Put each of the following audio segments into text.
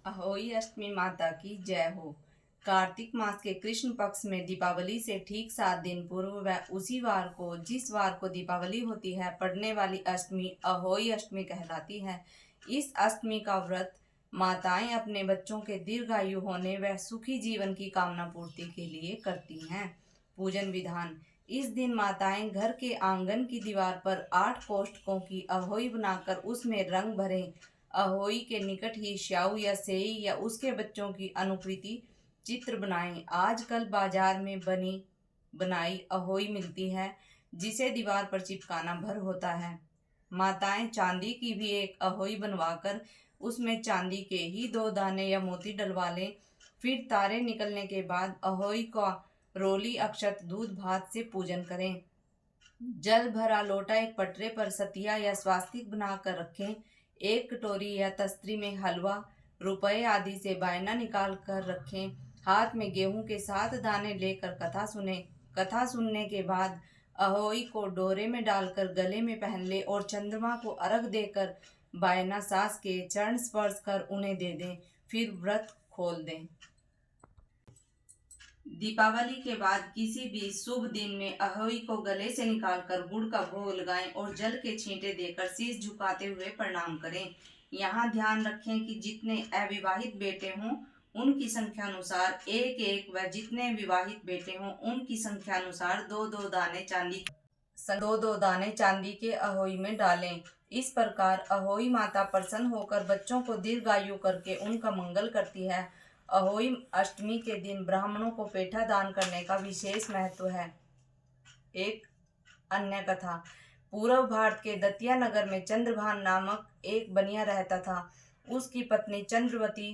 अहोई अष्टमी माता की जय हो। कार्तिक मास के कृष्ण पक्ष में दीपावली से ठीक 7 दिन पूर्व व उसी वार को जिस वार को दीपावली होती है पड़ने वाली अष्टमी अहोई अष्टमी कहलाती है। इस अष्टमी का व्रत माताएं अपने बच्चों के दीर्घायु होने व सुखी जीवन की कामना पूर्ति के लिए करती हैं। पूजन विधान। इस दिन माताएं घर के आंगन की दीवार पर 8 कोष्ठकों की अहोई बनाकर उसमें रंग भरें। अहोई के निकट ही श्याऊ या सेई या उसके बच्चों की अनुकृति चित्र बनाएं। आजकल बाजार में बनी बनाई अहोई मिलती है जिसे दीवार पर चिपकाना भर होता है। माताएं चांदी की भी एक अहोई बनवाकर उसमें चांदी के ही 2 दाने या मोती डलवा लें। फिर तारे निकलने के बाद अहोई का रोली अक्षत दूध भात से पूजन करें। जल भरा लोटा एक पटरे पर सतिया या स्वास्तिक बनाकर रखें। एक कटोरी या तस्तरी में हलवा, रुपए आदि से बायना निकाल कर रखें। हाथ में गेहूं के 7 दाने लेकर कथा सुने। कथा सुनने के बाद अहोई को डोरे में डालकर गले में पहन ले और चंद्रमा को अर्घ देकर बायना सास के चरण स्पर्श कर उन्हें दे दें। फिर व्रत खोल दें। दीपावली के बाद किसी भी शुभ दिन में अहोई को गले से निकालकर गुड़ का भोग लगाएं और जल के छींटे देकर शीश झुकाते हुए प्रणाम करें। यहाँ ध्यान रखें कि जितने अविवाहित बेटे हों उनकी संख्या अनुसार 1 1 व जितने विवाहित बेटे हों उनकी संख्या अनुसार 2 2 दाने चांदी के अहोई में डालें। इस प्रकार अहोई माता प्रसन्न होकर बच्चों को दीर्घायु करके उनका मंगल करती है। अहोई अष्टमी के दिन ब्राह्मणों को पेठा दान करने का विशेष महत्व है। एक अन्य कथा। पूर्व भारत के दतिया नगर में चंद्रभान नामक एक बनिया रहता था। उसकी पत्नी चंद्रवती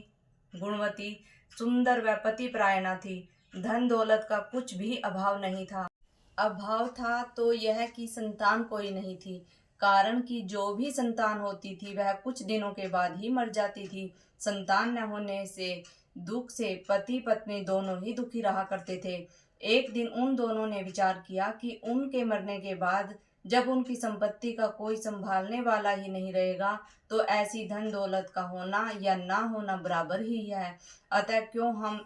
गुणवती सुंदर व पतिपरायणा थी। धन दौलत का कुछ भी अभाव नहीं था। अभाव था तो यह कि संतान कोई नहीं थी। कारण कि जो भी संतान होती थी वह कुछ दिनों के बाद ही मर जाती थी। संतान न होने से दुख से पति पत्नी दोनों ही दुखी रहा करते थे। एक दिन उन दोनों ने विचार किया कि उनके मरने के बाद जब उनकी संपत्ति का कोई संभालने वाला ही नहीं रहेगा तो ऐसी धन दौलत का होना या ना होना बराबर ही है। अतः क्यों हम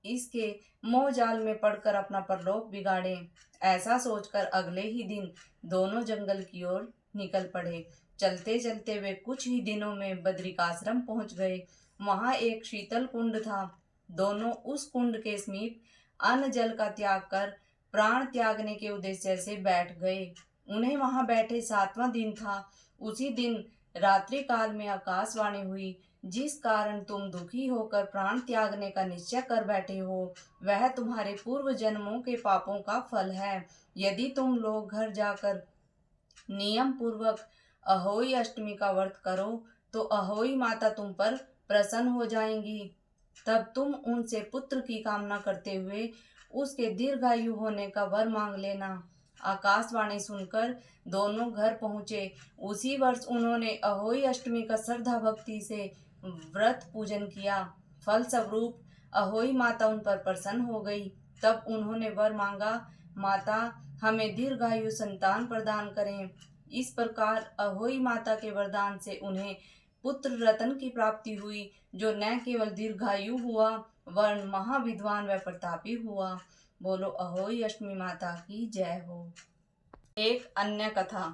इसके मोह जाल में पड़कर अपना परलोक बिगाड़ें। ऐसा सोचकर अगले ही दिन दोनों जंगल की ओर निकल पड़े। चलते चलते वे कुछ ही दिनों में बद्रिकाश्रम पहुंच गए। वहां एक शीतल कुंड था। दोनों उस कुंड के समीप अन्न जल का त्याग कर प्राण त्यागने के उद्देश्य से बैठ गए। उन्हें वहां बैठे 7वां दिन था। उसी दिन रात्रि काल में आकाशवाणी हुई, जिस कारण तुम दुखी होकर प्राण त्यागने का निश्चय कर बैठे हो वह तुम्हारे पूर्व जन्मों के पापों का फल है। यदि तुम लोग घर जाकर नियम पूर्वक अहोई अष्टमी का व्रत करो तो अहोई माता तुम पर प्रसन्न हो जाएंगी। तब तुम उनसे पुत्र की कामना करते हुए उसके दीर्घायु होने का वर मांग लेना। आकाशवाणी सुनकर दोनों घर पहुँचे। उसी वर्ष उन्होंने अहोई अष्टमी का श्रद्धा भक्ति से व्रत पूजन किया। फलस्वरूप अहोई माता उन पर प्रसन्न हो गई। तब उन्होंने वर मांगा, माता हमें दीर्घायु संतान प्रदान करें। इस प्रकार अहोई माता के वरदान से उन्हें पुत्र रतन की प्राप्ति हुई, जो न केवल दीर्घायु हुआ वरन महाविद्वान व प्रतापी हुआ। बोलो अहोई अष्टमी माता की जय हो। एक अन्य कथा।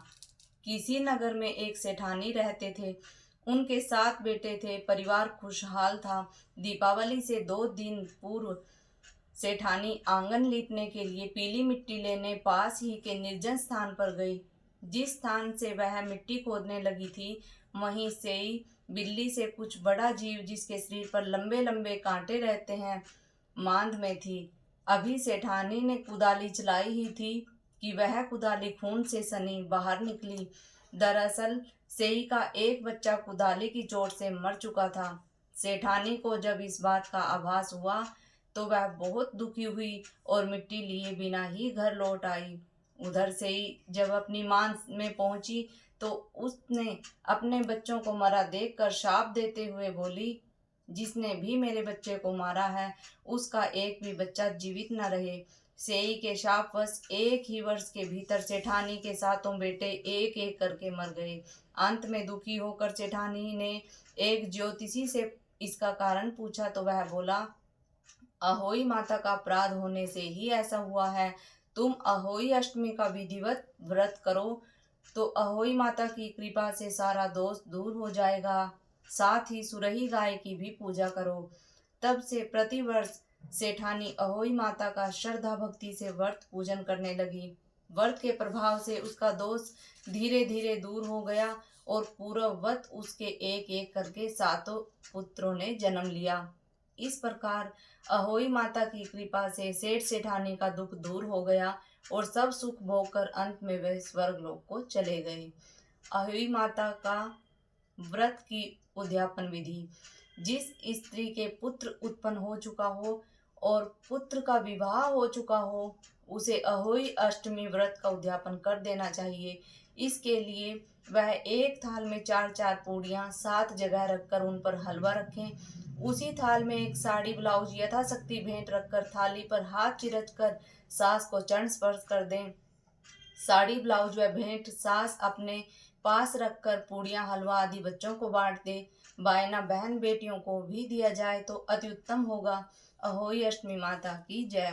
किसी नगर में एक सेठानी रहते थे। उनके 7 बेटे थे। परिवार खुशहाल था। दीपावली से 2 दिन पूर्व सेठानी आंगन लीपने के लिए पीली मिट्टी लेने पास ही के निर्जन स्थान पर गई। जिस स्थान से वह मिट्टी खोदने लगी थी वहीं से ही बिल्ली से कुछ बड़ा जीव जिसके शरीर पर लंबे लंबे कांटे रहते हैं मांद में थी। अभी सेठानी ने कुदाली चलाई ही थी कि वह कुदाली खून से सनी बाहर निकली। दरअसल सेई का एक बच्चा कुदाली की चोट से मर चुका था। सेठानी को जब इस बात का आभास हुआ तो वह बहुत दुखी हुई और मिट्टी लिए बिना ही घर लौट आई। उधर से ही जब अपनी मां में पहुंची तो उसने अपने बच्चों को मरा देखकर शाप देते हुए बोली, जिसने भी मेरे बच्चे को मारा है उसका एक भी बच्चा जीवित न रहे। सेई के शापवश एक ही वर्ष के भीतर सेठानी के 7 बेटे एक एक करके मर गए। अंत में दुखी होकर सेठानी ने एक ज्योतिषी से इसका कारण पूछा तो वह बोला, अहोई माता का अपराध होने से ही ऐसा हुआ है। तुम अहोई अष्टमी का विधिवत व्रत करो तो अहोई माता की कृपा से सारा दोष दूर हो जाएगा। साथ ही सुरही गाय की भी पूजा करो। तब से प्रतिवर्ष सेठानी अहोई माता का श्रद्धा भक्ति से व्रत पूजन करने लगी। व्रत के प्रभाव से उसका दोष धीरे धीरे दूर हो गया और पूर्ववत उसके एक एक करके 7 पुत्रों ने जन्म लिया। इस प्रकार अहोई माता की कृपा से सेठ सेठानी का दुख दूर हो गया और सब सुख भोग कर अंत में वे स्वर्गलोक को चले गए। अहोई माता का व्रत की उद्यापन विधि। जिस स्त्री के पुत्र उत्पन्न हो चुका हो और पुत्र का विवाह हो चुका हो, उसे अहोई अष्टमी व्रत का उद्यापन कर देना चाहिए। इसके लिए वह एक थाल में 4-4 पूड़ियाँ 7 जगह रखकर उन पर हलवा रखें। उसी थाल में एक साड़ी ब्लाउज यथाशक्ति भेंट रखकर थाली पर हाथ चिरच कर सास को चरण स्पर्श कर दें। साड़ी ब्लाउज व भेंट सास अपने पास रखकर पूड़ियाँ हलवा आदि बच्चों को बांट दे। बायना बहन बेटियों को भी दिया जाए तो अति उत्तम होगा। अहोई अष्टमी माता की जय।